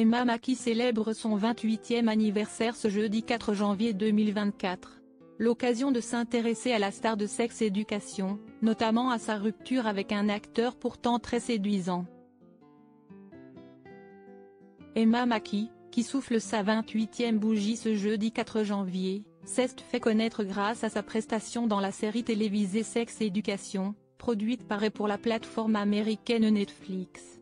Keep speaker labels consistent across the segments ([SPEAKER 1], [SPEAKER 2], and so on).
[SPEAKER 1] Emma Mackey célèbre son 28e anniversaire ce jeudi 4 janvier 2024. L'occasion de s'intéresser à la star de Sex Education, notamment à sa rupture avec un acteur pourtant très séduisant. Emma Mackey, qui souffle sa 28e bougie ce jeudi 4 janvier, s'est fait connaître grâce à sa prestation dans la série télévisée Sex Education, produite par et pour la plateforme américaine Netflix.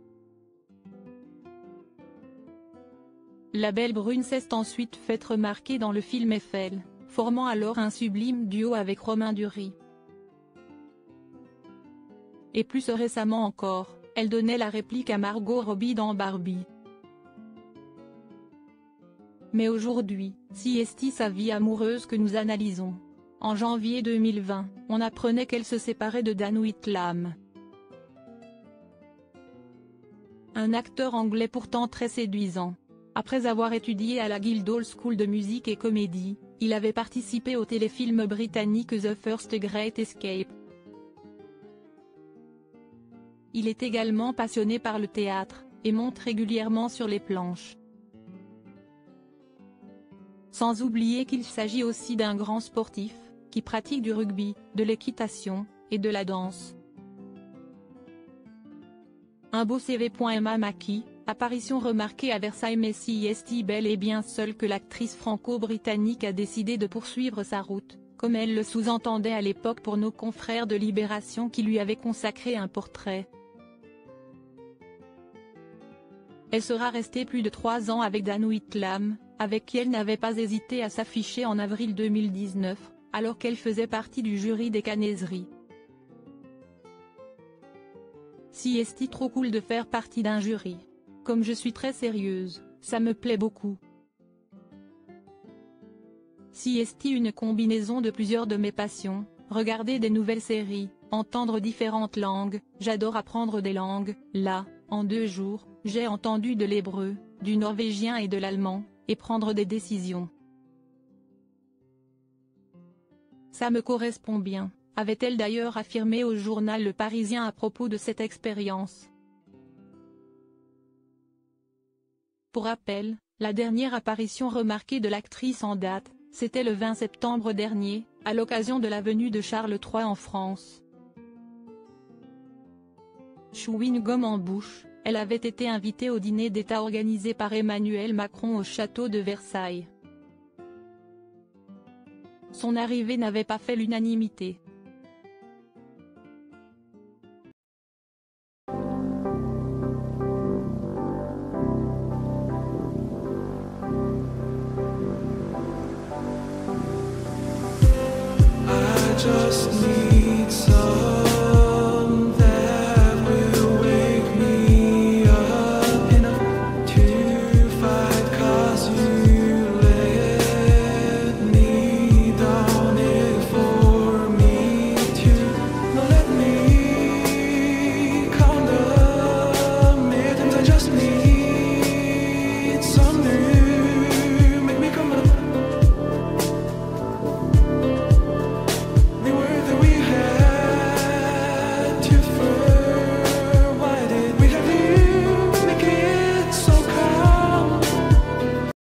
[SPEAKER 1] La belle brune s'est ensuite faite remarquer dans le film Eiffel, formant alors un sublime duo avec Romain Duris. Et plus récemment encore, elle donnait la réplique à Margot Robbie dans Barbie. Mais aujourd'hui, si est sa vie amoureuse que nous analysons. En janvier 2020, on apprenait qu'elle se séparait de Dan Whitlam. Un acteur anglais pourtant très séduisant. Après avoir étudié à la Guildhall School de musique et comédie, il avait participé au téléfilm britannique The First Great Escape. Il est également passionné par le théâtre, et monte régulièrement sur les planches. Sans oublier qu'il s'agit aussi d'un grand sportif, qui pratique du rugby, de l'équitation, et de la danse. Un beau CV. Emma Mackey, apparition remarquée à Versailles. Mais si est bel et bien seule que l'actrice franco-britannique a décidé de poursuivre sa route, comme elle le sous-entendait à l'époque pour nos confrères de Libération qui lui avaient consacré un portrait. Elle sera restée plus de 3 ans avec Dan Whitlam, avec qui elle n'avait pas hésité à s'afficher en avril 2019, alors qu'elle faisait partie du jury des Canaiseries. Si est trop cool de faire partie d'un jury. Comme je suis très sérieuse, ça me plaît beaucoup. Si est une combinaison de plusieurs de mes passions, regarder des nouvelles séries, entendre différentes langues, j'adore apprendre des langues. Là, en 2 jours, j'ai entendu de l'hébreu, du norvégien et de l'allemand, et prendre des décisions. Ça me correspond bien, avait-elle d'ailleurs affirmé au journal Le Parisien à propos de cette expérience. Pour rappel, la dernière apparition remarquée de l'actrice en date, c'était le 20 septembre dernier, à l'occasion de la venue de Charles III en France. Chewing-gum en bouche, elle avait été invitée au dîner d'État organisé par Emmanuel Macron au château de Versailles. Son arrivée n'avait pas fait l'unanimité.
[SPEAKER 2] I just need